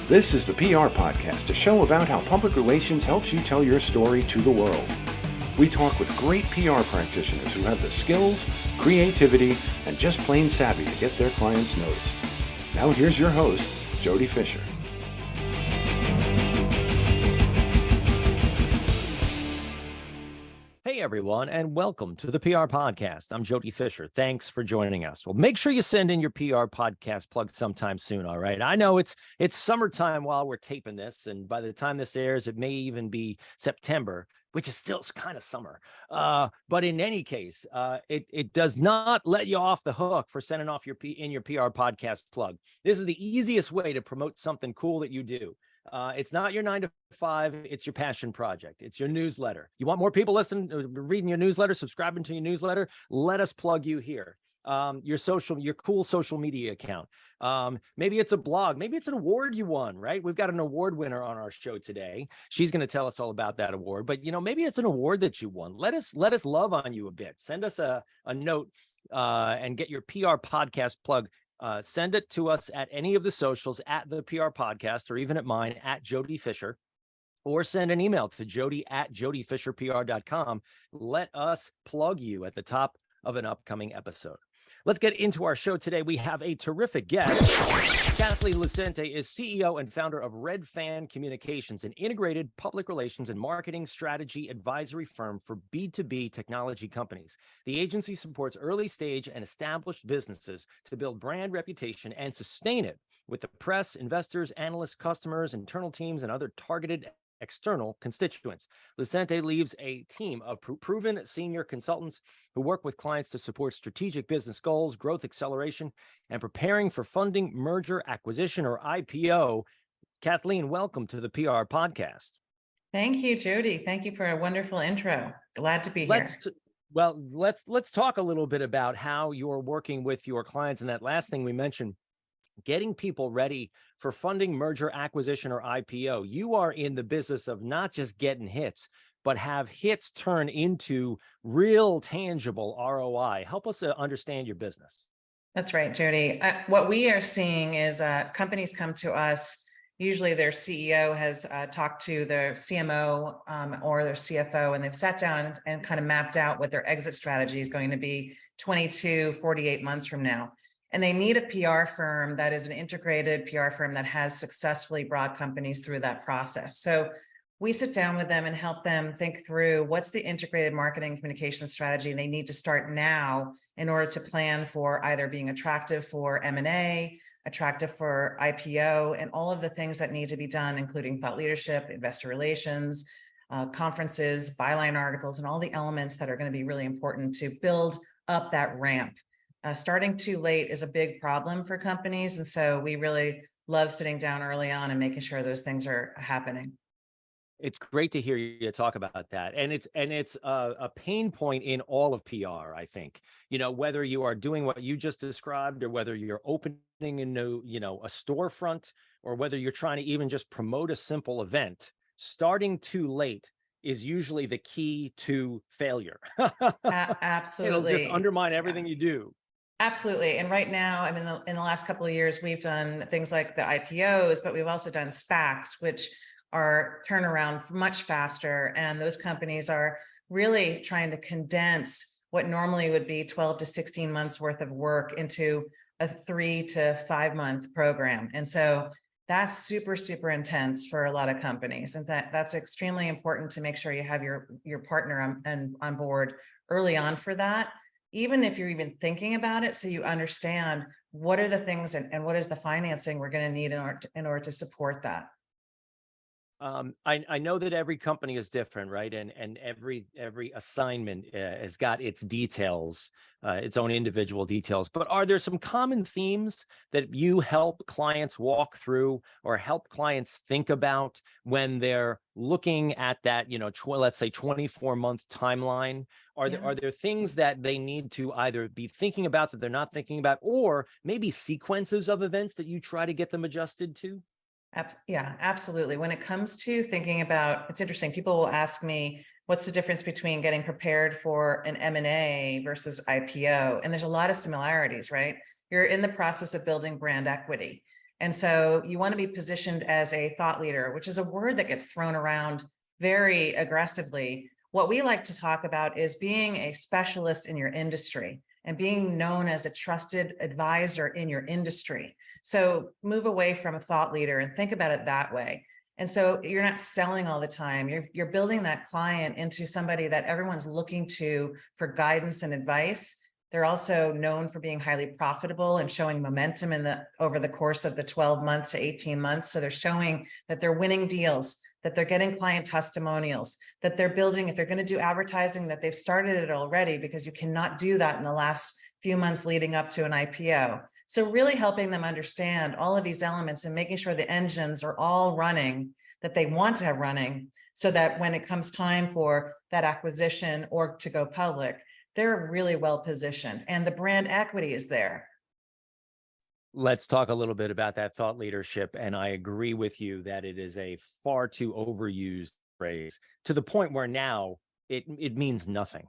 This is the PR Podcast, a show about how public relations helps you tell your story to the world. We talk with great PR practitioners who have the skills, creativity, and just plain savvy to get their clients noticed. Now here's your host, Jody Fisher. Hey everyone, and welcome to the PR Podcast. I'm Jody Fisher. Thanks for joining us. Well, make sure you send in your PR podcast plug sometime soon, all right? I know it's summertime while we're taping this, and by the time this airs, it may even be September, which is still kind of summer. But in any case, it does not let you off the hook for sending off your PR podcast plug. This is the easiest way to promote something cool that you do. It's not your 9 to 5. It's your passion project. It's your newsletter. You want more people reading your newsletter, subscribing to your newsletter? Let us plug you here. Your cool social media account. Maybe it's a blog. Maybe it's an award you won, right? We've got an award winner on our show today. She's going to tell us all about that award, but maybe it's an award that you won. Let us love on you a bit. Send us a note, and get your PR podcast plug. Send it to us at any of the socials at the PR Podcast, or even at mine at Jody Fisher, or send an email to jody@jodyfisherpr.com. Let us plug you at the top of an upcoming episode. Let's get into our show today. We have a terrific guest. Kathleen Lucente is CEO and founder of Red Fan Communications, an integrated public relations and marketing strategy advisory firm for B2B technology companies. The agency supports early stage and established businesses to build brand reputation and sustain it with the press, investors, analysts, customers, internal teams, and other targeted external constituents. Lucente leads a team of proven senior consultants who work with clients to support strategic business goals, growth acceleration, and preparing for funding, merger, acquisition, or IPO. Kathleen, welcome to the PR Podcast. Thank you, Jody. Thank you for a wonderful intro. Glad to be here. Let's talk a little bit about how you're working with your clients. And that last thing we mentioned, getting people ready for funding, merger, acquisition, or IPO. You are in the business of not just getting hits, but have hits turn into real tangible ROI. Help us understand your business. That's right, Jody. What we are seeing is companies come to us. Usually their CEO has talked to their CMO or their CFO, and they've sat down and kind of mapped out what their exit strategy is going to be 22, 48 months from now. And they need a PR firm that is an integrated PR firm that has successfully brought companies through that process. So we sit down with them and help them think through what's the integrated marketing communication strategy they need to start now in order to plan for either being attractive for M&A, attractive for IPO, and all of the things that need to be done, including thought leadership, investor relations, conferences, byline articles, and all the elements that are going to be really important to build up that ramp. Starting too late is a big problem for companies. And so we really love sitting down early on and making sure those things are happening. It's great to hear you talk about that. And it's a pain point in all of PR, I think. Whether you are doing what you just described, or whether you're opening a new, a storefront, or whether you're trying to even just promote a simple event, starting too late is usually the key to failure. Absolutely. It'll just undermine everything you do. Absolutely. And right now, I mean, in the last couple of years, we've done things like the IPOs, but we've also done SPACs, which are turnaround much faster. And those companies are really trying to condense what normally would be 12 to 16 months worth of work into a 3 to 5 month program. And so that's super, super intense for a lot of companies. And that's extremely important to make sure you have your partner on board early on for that, even if you're even thinking about it, so you understand what are the things and what is the financing we're going to need in order to support that. I know that every company is different, right? And every assignment has got its details, its own individual details. But are there some common themes that you help clients walk through or help clients think about when they're looking at that, let's say 24-month timeline? Are there things that they need to either be thinking about that they're not thinking about, or maybe sequences of events that you try to get them adjusted to? Yeah, absolutely. When it comes to thinking about, it's interesting, people will ask me, what's the difference between getting prepared for an M&A versus IPO? And there's a lot of similarities, right? You're in the process of building brand equity. And so you want to be positioned as a thought leader, which is a word that gets thrown around very aggressively. What we like to talk about is being a specialist in your industry and being known as a trusted advisor in your industry. So move away from a thought leader and think about it that way. And so you're not selling all the time. You're building that client into somebody that everyone's looking to for guidance and advice. They're also known for being highly profitable and showing momentum over the course of the 12 months to 18 months. So they're showing that they're winning deals, that they're getting client testimonials, that they're building, if they're going to do advertising, that they've started it already, because you cannot do that in the last few months leading up to an IPO. So really helping them understand all of these elements and making sure the engines are all running that they want to have running, so that when it comes time for that acquisition or to go public, they're really well positioned and the brand equity is there. Let's talk a little bit about that thought leadership. And I agree with you that it is a far too overused phrase, to the point where now it means nothing.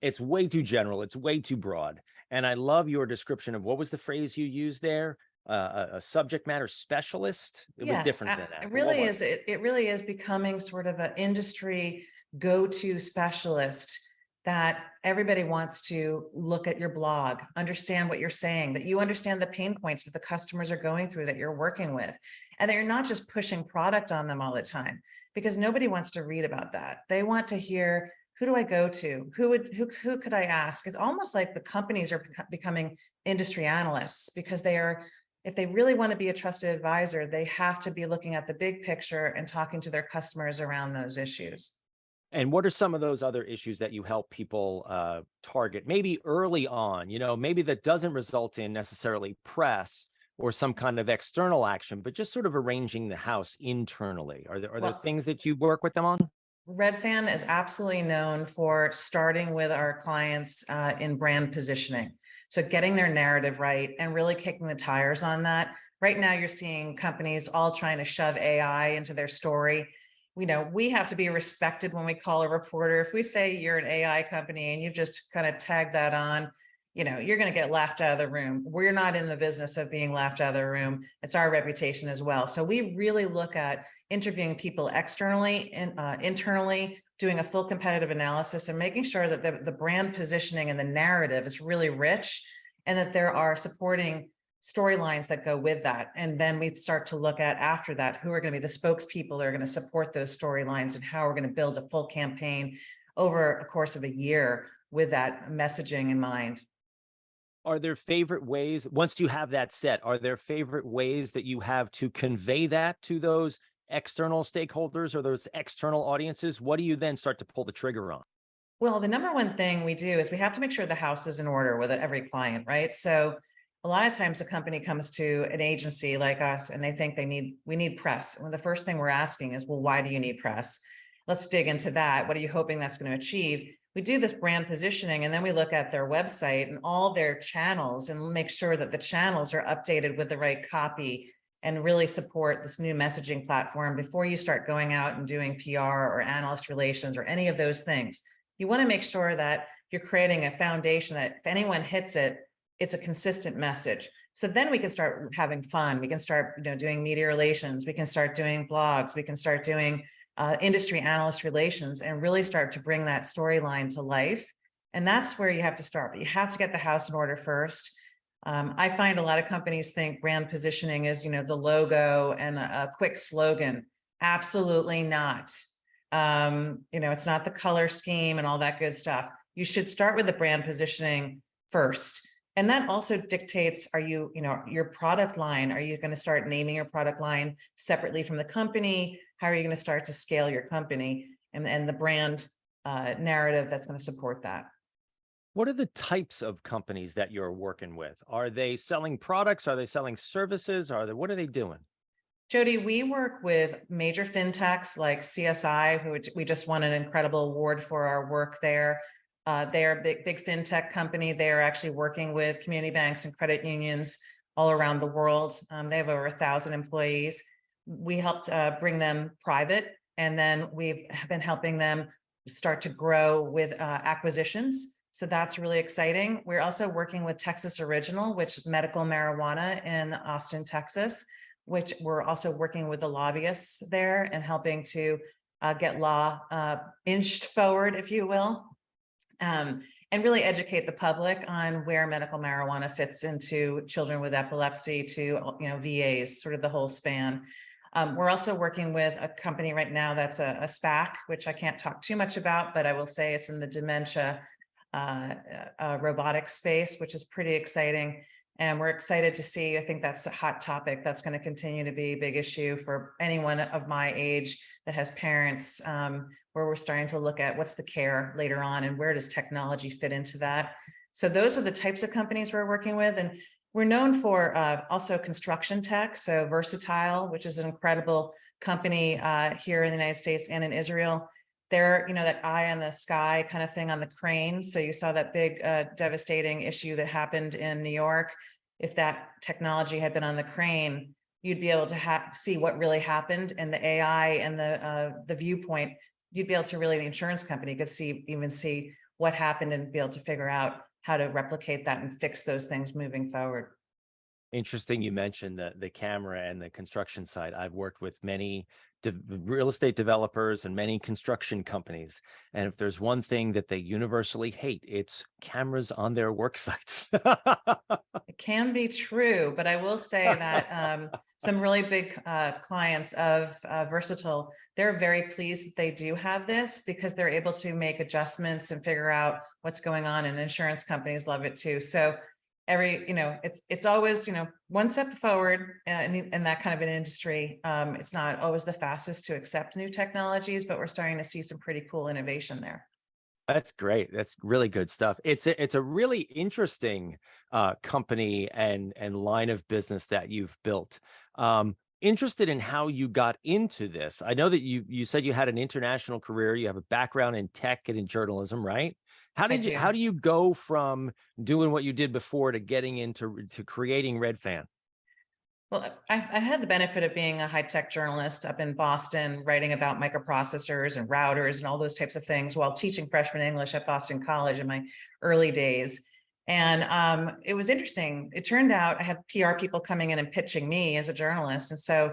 It's way too general. It's way too broad. And I love your description of, what was the phrase you used there? A subject matter specialist. It was different than that. It really is. It really is becoming sort of an industry go-to specialist, that everybody wants to look at your blog, understand what you're saying, that you understand the pain points that the customers are going through, that you're working with, and that you're not just pushing product on them all the time, because nobody wants to read about that. They want to hear, who do I go to? Who could I ask? It's almost like the companies are becoming industry analysts, because if they really want to be a trusted advisor, they have to be looking at the big picture and talking to their customers around those issues. And what are some of those other issues that you help people target, maybe early on, maybe that doesn't result in necessarily press or some kind of external action, but just sort of arranging the house internally? Are there things that you work with them on? Redfin is absolutely known for starting with our clients in brand positioning. So getting their narrative right and really kicking the tires on that. Right now, you're seeing companies all trying to shove AI into their story. We have to be respected when we call a reporter. If we say you're an AI company and you've just kind of tagged that on, you're going to get laughed out of the room. We're not in the business of being laughed out of the room. It's our reputation as well. So we really look at interviewing people externally and internally, doing a full competitive analysis and making sure that the brand positioning and the narrative is really rich, and that there are supporting storylines that go with that. And then we start to look at, after that, who are going to be the spokespeople that are going to support those storylines, and how we're going to build a full campaign over a course of a year with that messaging in mind. Are there favorite ways, once you have that set, are there favorite ways that you have to convey that to those external stakeholders or those external audiences? What do you then start to pull the trigger on? Well, the number one thing we do is we have to make sure the house is in order with every client, right? So a lot of times a company comes to an agency like us and they think we need press. Well, the first thing we're asking is, well, why do you need press? Let's dig into that. What are you hoping that's going to achieve? We do this brand positioning, and then we look at their website and all their channels and make sure that the channels are updated with the right copy, and really support this new messaging platform before you start going out and doing PR or analyst relations or any of those things. You want to make sure that you're creating a foundation that if anyone hits it, it's a consistent message. So then we can start having fun. We can start doing media relations. We can start doing blogs. We can start doing industry analyst relations, and really start to bring that storyline to life. And that's where you have to start. But you have to get the house in order first. I find a lot of companies think brand positioning is, the logo and a quick slogan. Absolutely not. It's not the color scheme and all that good stuff. You should start with the brand positioning first. And that also dictates, your product line, are you going to start naming your product line separately from the company? How are you going to start to scale your company, and the brand narrative that's going to support that? What are the types of companies that you're working with? Are they selling products? Are they selling services? What are they doing? Jody, we work with major fintechs like CSI, who we just won an incredible award for our work there. They are a big fintech company. They are actually working with community banks and credit unions all around the world. They have over 1,000 employees. We helped bring them private, and then we've been helping them start to grow with acquisitions. So that's really exciting. We're also working with Texas Original, which is medical marijuana in Austin, Texas, which we're also working with the lobbyists there and helping to get law inched forward, if you will, and really educate the public on where medical marijuana fits into children with epilepsy to, VAs, sort of the whole span. We're also working with a company right now that's a SPAC, which I can't talk too much about, but I will say it's in the dementia robotics space, which is pretty exciting. And we're excited to see, I think that's a hot topic that's going to continue to be a big issue for anyone of my age that has parents, where we're starting to look at what's the care later on and where does technology fit into that. So those are the types of companies we're working with. And we're known for also construction tech. So Versatile, which is an incredible company here in the United States and in Israel. They're, that eye on the sky kind of thing on the crane. So you saw that big devastating issue that happened in New York. If that technology had been on the crane, you'd be able to see what really happened, and the AI and the viewpoint, you'd be able to really, the insurance company could even see what happened and be able to figure out how to replicate that and fix those things moving forward. Interesting. You mentioned the camera and the construction side. I've worked with many real estate developers and many construction companies. And if there's one thing that they universally hate, it's cameras on their work sites. It can be true, but I will say that some really big clients of Versatile, they're very pleased that they do have this because they're able to make adjustments and figure out what's going on, and insurance companies love it too. So it's always, one step forward in that kind of an industry. It's not always the fastest to accept new technologies, but we're starting to see some pretty cool innovation there. That's great. That's really good stuff. It's a really interesting company and line of business that you've built. Interested in how you got into this. I know that you said you had an international career. You have a background in tech and in journalism, right? How do you go from doing what you did before to getting into creating RedFan? Well, I've had the benefit of being a high-tech journalist up in Boston, writing about microprocessors and routers and all those types of things while teaching freshman English at Boston College in my early days. And it was interesting. It turned out I had PR people coming in and pitching me as a journalist. And so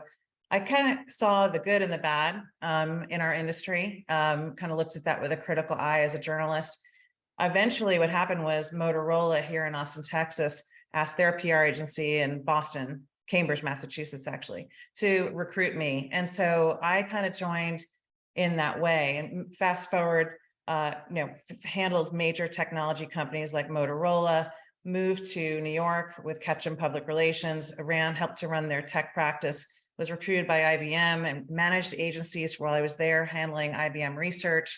I kind of saw the good and the bad in our industry, kind of looked at that with a critical eye as a journalist. Eventually, what happened was Motorola here in Austin, Texas, asked their PR agency in Boston, Cambridge, Massachusetts, actually, to recruit me. And so I kind of joined in that way. And fast forward, handled major technology companies like Motorola, moved to New York with Ketchum Public Relations, helped to run their tech practice, was recruited by IBM and managed agencies while I was there handling IBM research.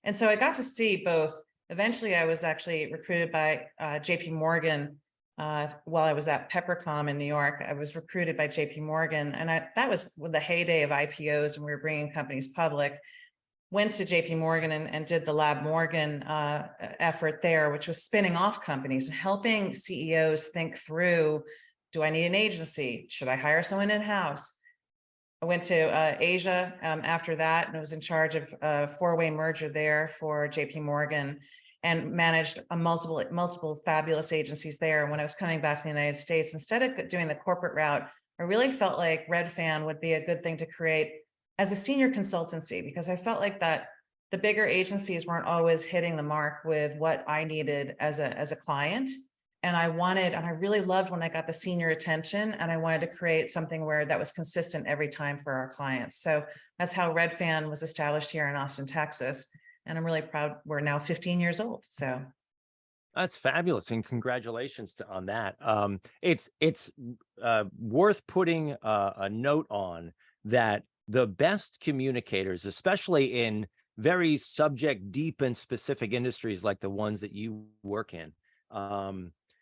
And so I got to see both. Eventually, I was actually recruited by JP Morgan while I was at Peppercom in New York. I was recruited by JP Morgan, and that was the heyday of IPOs, and we were bringing companies public. Went to JP Morgan and did the Lab Morgan effort there, which was spinning off companies and helping CEOs think through, do I need an agency? Should I hire someone in-house? I went to Asia after that, and I was in charge of a four-way merger there for JP Morgan and managed multiple fabulous agencies there. And when I was coming back to the United States, instead of doing the corporate route, I really felt like RedFan would be a good thing to create as a senior consultancy, because I felt like that the bigger agencies weren't always hitting the mark with what I needed as a client. And I really loved when I got the senior attention, and I wanted to create something where that was consistent every time for our clients. So that's how RedFan was established here in Austin, Texas. And I'm really proud. We're now 15 years old. So that's fabulous, and congratulations on that. It's worth putting a note on that the best communicators, especially in very subject deep and specific industries like the ones that you work in,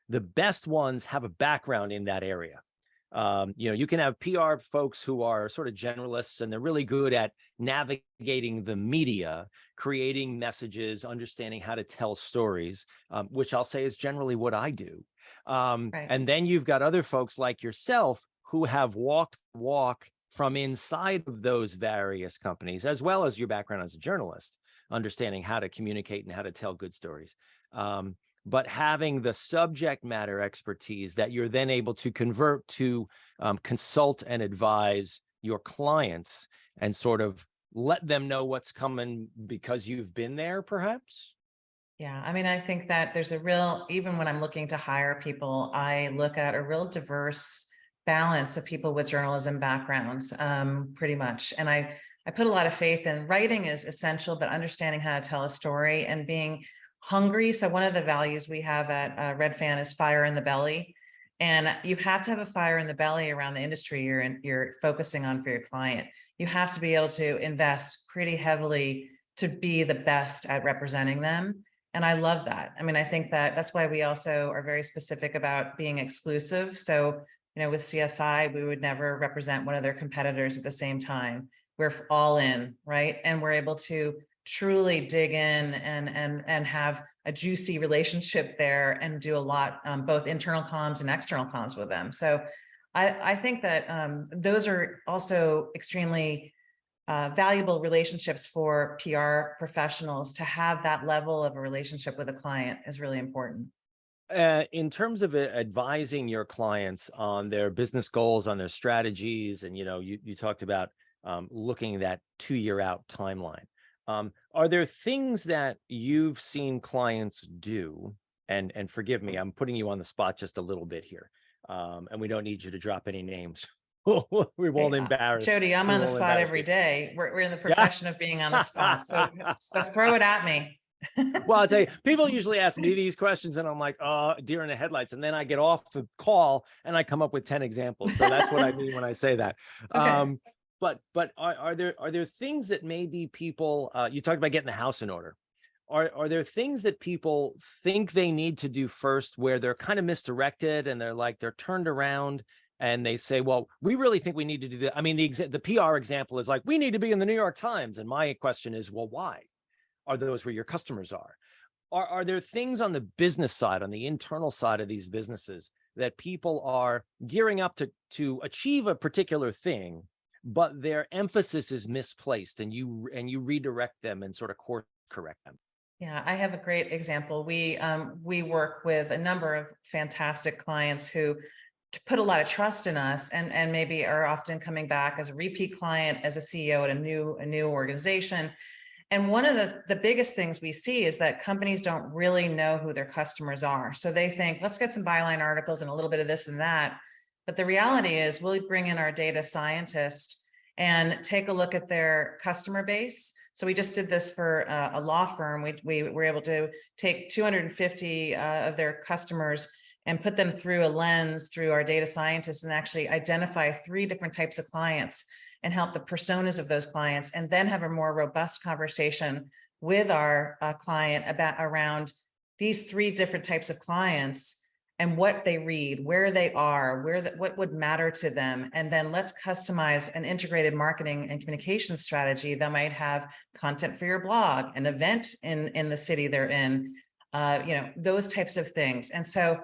the best ones have a background in that area. You can have PR folks who are sort of generalists, and they're really good at navigating the media, creating messages, understanding how to tell stories, which I'll say is generally what I do. right. And then you've got other folks like yourself who have walked the walk from inside of those various companies, as well as your background as a journalist, understanding how to communicate and how to tell good stories. But having the subject matter expertise that you're then able to convert to consult and advise your clients and sort of let them know what's coming because you've been there, perhaps? Yeah, I mean, I think that there's a real, even when I'm looking to hire people, I look at a real diverse balance of people with journalism backgrounds, pretty much. And I put a lot of faith in writing is essential, but understanding how to tell a story and being hungry. So one of the values we have at Redfan is fire in the belly. And you have to have a fire in the belly around the industry you're focusing on for your client. You have to be able to invest pretty heavily to be the best at representing them. And I love that. I mean, I think that that's why we also are very specific about being exclusive. So, with CSI, we would never represent one of their competitors at the same time. We're all in, right? And we're able to truly dig in and have a juicy relationship there and do a lot, both internal comms and external comms with them. So I think that those are also extremely valuable relationships for PR professionals. To have that level of a relationship with a client is really important. In terms of advising your clients on their business goals, on their strategies, and you talked about looking at that 2-year out timeline. Are there things that you've seen clients do? And forgive me, I'm putting you on the spot just a little bit here, and we don't need you to drop any names. We won't embarrass. Jody, I'm on the spot every day. We're in the profession of being on the spot. So throw it at me. Well, I'll tell you, people usually ask me these questions and I'm like, deer in the headlights. And then I get off the call and I come up with 10 examples. So that's what I mean when I say that. Okay. But are there things that maybe people, you talked about getting the house in order. Are there things that people think they need to do first where they're kind of misdirected and they're turned around and they say, well, we really think we need to do that. I mean, the PR example is like, we need to be in the New York Times. And my question is, well, why? Are those where your customers are? Are there things on the business side, on the internal side of these businesses that people are gearing up to achieve a particular thing, but their emphasis is misplaced and you redirect them and sort of course correct them? Yeah, I have a great example. We work with a number of fantastic clients who put a lot of trust in us and maybe are often coming back as a repeat client, as a CEO at a new organization. And one of the biggest things we see is that companies don't really know who their customers are. So they think, let's get some byline articles and a little bit of this and that. But the reality is we'll bring in our data scientist and take a look at their customer base. So we just did this for a law firm. We were able to take 250 of their customers and put them through a lens through our data scientists and actually identify 3 different types of clients and help the personas of those clients, and then have a more robust conversation with our client around these 3 different types of clients and what they read, where they are, what would matter to them. And then let's customize an integrated marketing and communication strategy that might have content for your blog, an event in the city they're in, those types of things. And so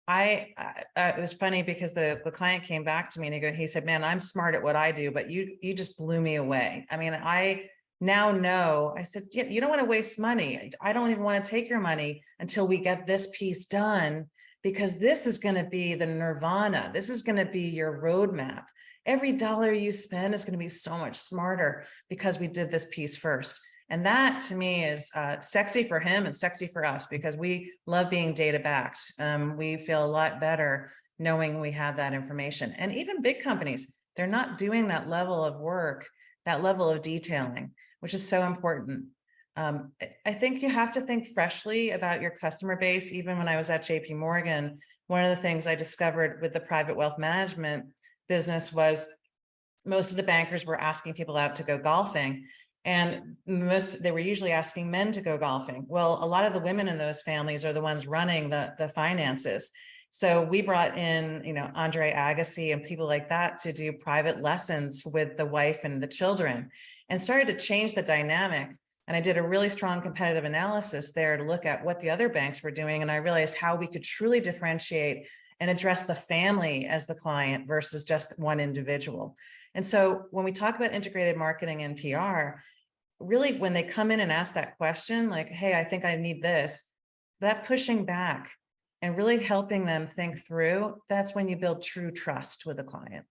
it was funny because the client came back to me and he said, man, I'm smart at what I do, but you just blew me away. I mean, I now know, I said, you don't want to waste money. I don't even want to take your money until we get this piece done, because this is going to be the nirvana. This is going to be your roadmap. Every dollar you spend is going to be so much smarter because we did this piece first. And that to me is sexy for him and sexy for us, because we love being data backed. We feel a lot better knowing we have that information. And even big companies, they're not doing that level of work, that level of detailing, which is so important. I think you have to think freshly about your customer base. Even when I was at JP Morgan, one of the things I discovered with the private wealth management business was most of the bankers were asking people out to go golfing. And they were usually asking men to go golfing. Well, a lot of the women in those families are the ones running the finances. So we brought in, Andre Agassi and people like that to do private lessons with the wife and the children, and started to change the dynamic. And I did a really strong competitive analysis there to look at what the other banks were doing. And I realized how we could truly differentiate and address the family as the client versus just one individual. And so when we talk about integrated marketing and PR, really when they come in and ask that question, like, hey, I think I need this, that pushing back and really helping them think through, that's when you build true trust with a client.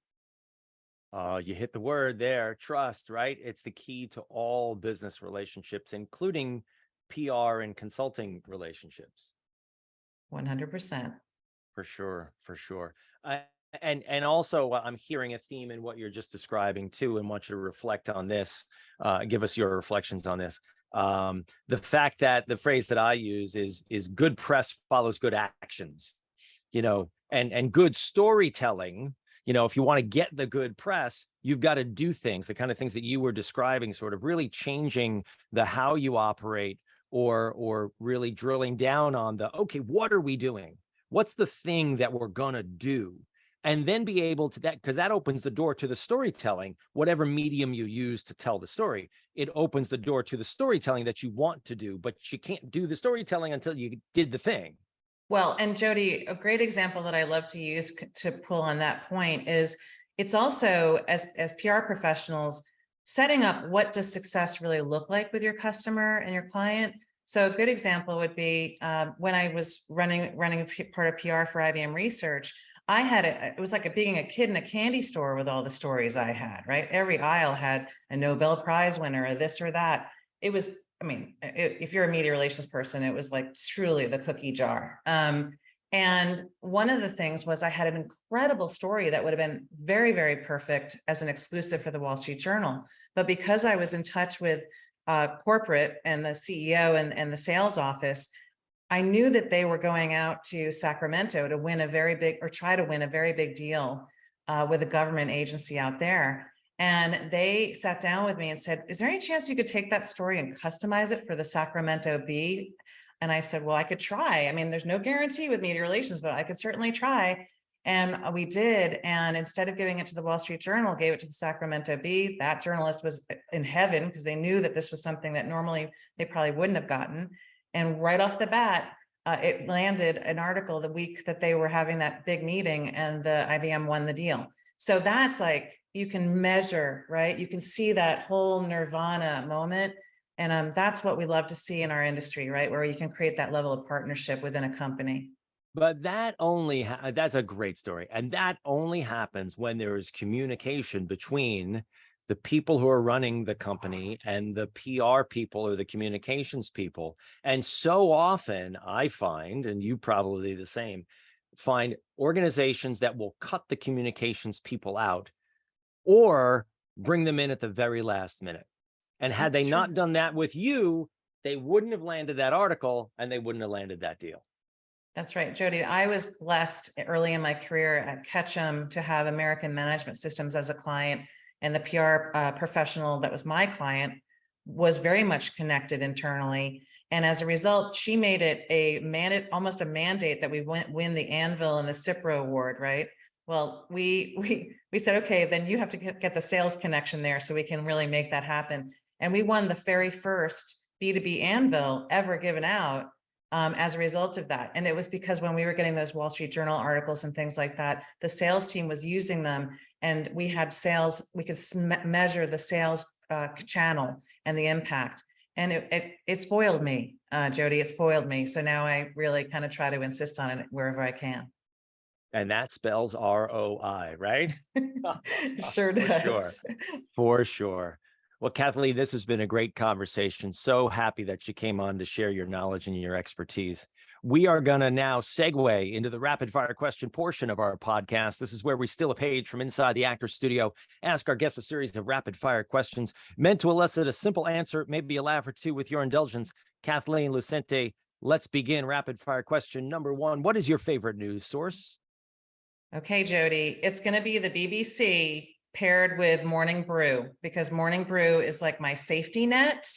You hit the word there, trust, right? It's the key to all business relationships, including PR and consulting relationships. 100%. For sure, for sure. And also, I'm hearing a theme in what you're just describing too, and want you to reflect on this. Give us your reflections on this. The fact that the phrase that I use is good press follows good actions, and good storytelling. If you want to get the good press, you've got to do things, the kind of things that you were describing, sort of really changing the how you operate, or really drilling down on okay, what are we doing? What's the thing that we're going to do? And then be able to because that opens the door to the storytelling, whatever medium you use to tell the story. It opens the door to the storytelling that you want to do, but you can't do the storytelling until you did the thing. Well, and Jody, a great example that I love to use to pull on that point is it's also as PR professionals, setting up what does success really look like with your customer and your client. So a good example would be when I was running part of PR for IBM Research, it was like being a kid in a candy store with all the stories I had, right? Every aisle had a Nobel Prize winner or this or that. It was, if you're a media relations person, it was like truly the cookie jar. And one of the things was I had an incredible story that would have been very, very perfect as an exclusive for the Wall Street Journal. But because I was in touch with corporate and the CEO and the sales office, I knew that they were going out to Sacramento to try to win a very big deal with a government agency out there. And they sat down with me and said, is there any chance you could take that story and customize it for the Sacramento Bee? And I said, well, I could try. There's no guarantee with media relations, but I could certainly try. And we did. And instead of giving it to the Wall Street Journal, gave it to the Sacramento Bee. That journalist was in heaven because they knew that this was something that normally they probably wouldn't have gotten. And right off the bat, it landed an article the week that they were having that big meeting, and the IBM won the deal. So that's like, you can measure, right? You can see that whole nirvana moment. And that's what we love to see in our industry, right? Where you can create that level of partnership within a company. But that's a great story. And that only happens when there is communication between the people who are running the company and the PR people or the communications people. And so often I find, and you probably the same, find organizations that will cut the communications people out or bring them in at the very last minute. And had they not done that with you, they wouldn't have landed that article and they wouldn't have landed that deal. That's right, Jody. I was blessed early in my career at Ketchum to have American Management Systems as a client, and the PR professional that was my client was very much connected internally. And as a result, she made it almost a mandate that we win the Anvil and the CIPRA award, right? Well, we said, okay, then you have to get the sales connection there so we can really make that happen. And we won the very first B2B Anvil ever given out as a result of that. And it was because when we were getting those Wall Street Journal articles and things like that, the sales team was using them, and we had sales, we could measure the sales channel and the impact. And it spoiled me, Jody, it spoiled me. So now I really kind of try to insist on it wherever I can. And that spells ROI, right? Sure does. For sure. For sure. Well, Kathleen, this has been a great conversation. So happy that you came on to share your knowledge and your expertise. We are going to now segue into the rapid fire question portion of our podcast. This is where we steal a page from inside the actor studio, ask our guests a series of rapid fire questions meant to elicit a simple answer, maybe a laugh or two. With your indulgence, Kathleen Lucente, let's begin rapid fire question number one. What is your favorite news source? Okay, Jody, it's going to be the BBC paired with Morning Brew, because Morning Brew is like my safety net.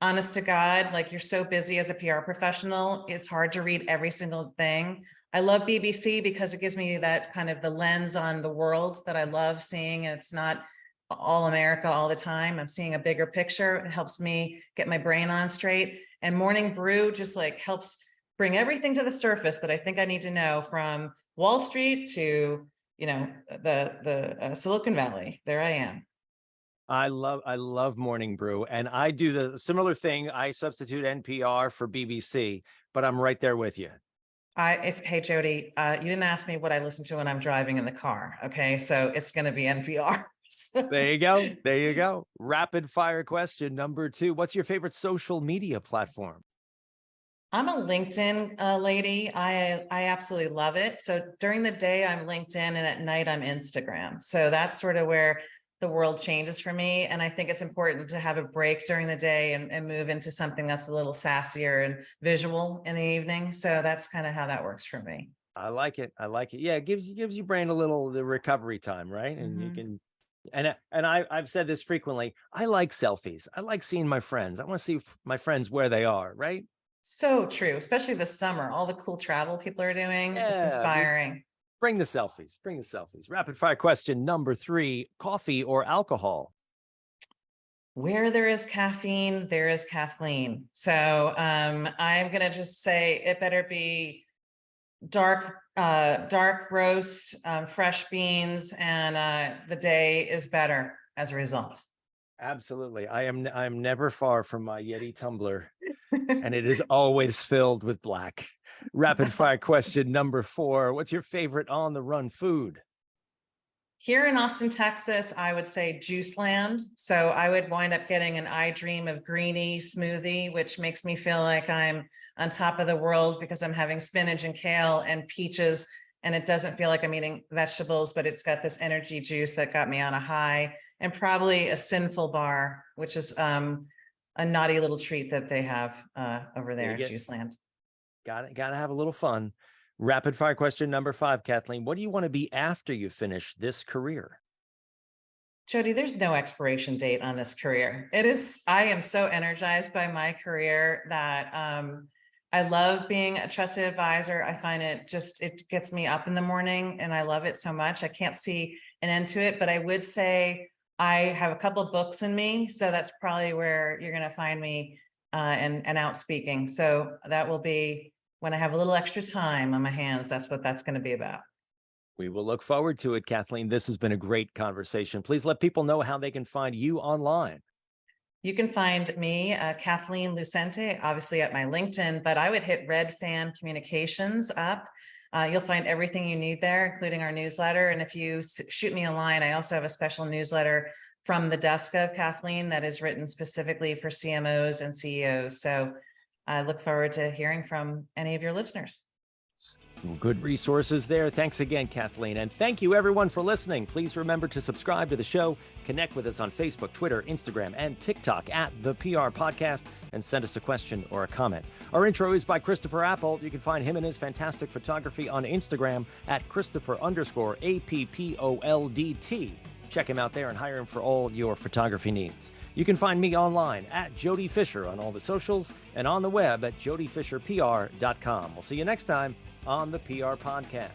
Honest to God, like, you're so busy as a PR professional, it's hard to read every single thing. I love BBC because it gives me that kind of the lens on the world that I love seeing. And it's not all America all the time. I'm seeing a bigger picture. It helps me get my brain on straight. And Morning Brew just like helps bring everything to the surface that I think I need to know, from Wall Street to the Silicon Valley. There I am. I love Morning Brew, and I do the similar thing. I substitute NPR for BBC, but I'm right there with you. Hey, Jody, you didn't ask me what I listen to when I'm driving in the car. Okay. So it's going to be NPR. There you go. There you go. Rapid fire question number 2. What's your favorite social media platform? I'm a LinkedIn lady. I absolutely love it. So during the day, I'm LinkedIn, and at night, I'm Instagram. So that's sort of where the world changes for me. And I think it's important to have a break during the day and move into something that's a little sassier and visual in the evening. So that's kind of how that works for me. I like it. I like it. Yeah, it gives your brain a little the recovery time, right? And you can, and I've said this frequently. I like selfies. I like seeing my friends. I want to see my friends where they are, right? So true, especially this summer, all the cool travel people are doing. It's Yeah, inspiring. bring the selfies. Bring the selfies. Rapid fire question number 3: coffee or alcohol? Where there is caffeine, there is Kathleen. So I'm gonna just say it better be dark roast, fresh beans, and the day is better as a result. Absolutely. I'm never far from my Yeti tumbler, and it is always filled with black. Rapid fire question number 4: what's your favorite on the run food? Here in Austin, Texas, I would say Juice Land. So I would wind up getting an I Dream of Greenie smoothie, which makes me feel like I'm on top of the world because I'm having spinach and kale and peaches. And it doesn't feel like I'm eating vegetables, but it's got this energy juice that got me on a high, and probably a Sinful bar, which is a naughty little treat that they have over there at Juice Land. Got to have a little fun. Rapid fire question number 5, Kathleen. What do you want to be after you finish this career? Jody, there's no expiration date on this career. I am so energized by my career that I love being a trusted advisor. I find it gets me up in the morning, and I love it so much. I can't see an end to it, but I would say I have a couple of books in me. So that's probably where you're going to find me and out speaking. So that will be when I have a little extra time on my hands. That's what that's going to be about. We will look forward to it, Kathleen. This has been a great conversation. Please let people know how they can find you online. You can find me, Kathleen Lucente, obviously at my LinkedIn, but I would hit Red Fan Communications up. You'll find everything you need there, including our newsletter. And if you shoot me a line, I also have a special newsletter from the desk of Kathleen that is written specifically for CMOs and CEOs. So I look forward to hearing from any of your listeners. Good resources there. Thanks again, Kathleen. And thank you, everyone, for listening. Please remember to subscribe to the show, connect with us on Facebook, Twitter, Instagram, and TikTok at The PR Podcast, and send us a question or a comment. Our intro is by Christopher Appold. You can find him and his fantastic photography on Instagram at Christopher_APPOLDT. Check him out there and hire him for all your photography needs. You can find me online at Jody Fisher on all the socials and on the web at jodyfisherpr.com. We'll see you next time on the PR Podcast.